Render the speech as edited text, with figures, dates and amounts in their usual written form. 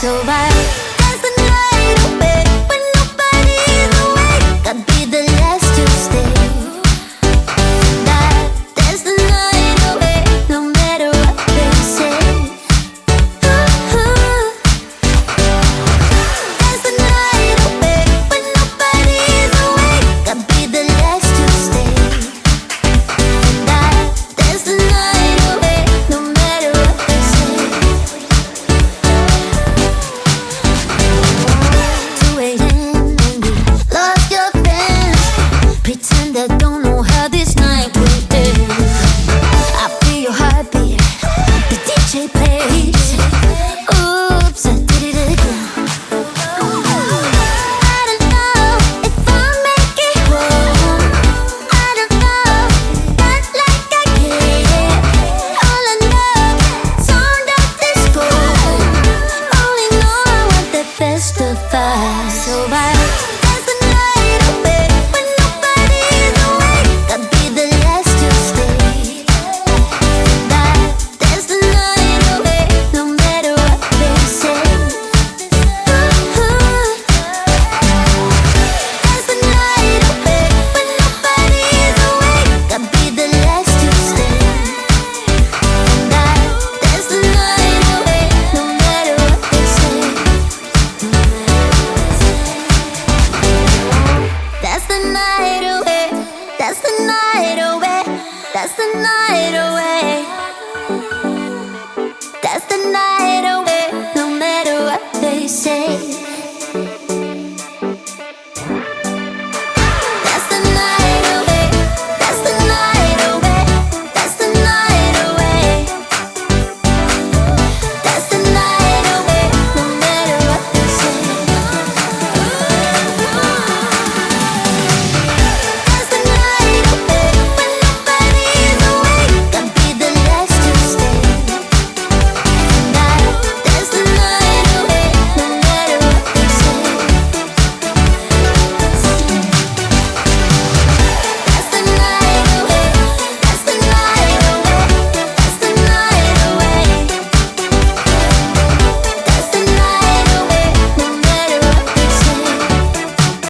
So I dance the night away when nobody's awake. I'd be the last to stay. Dance the night away, no matter what they say. Dance the night away when nobody's awake. I'd be the last to stay. Dance the night away, no matter what they say. 2 a.m. and we lost your friends. Pretend I don't know how this night will end. I feel your heartbeat, the DJ plays. Oops, I did it again. I don't know if I'll make it home. I don't know, not like I care. All I know, sound of disco. Only know I want the best of us. So I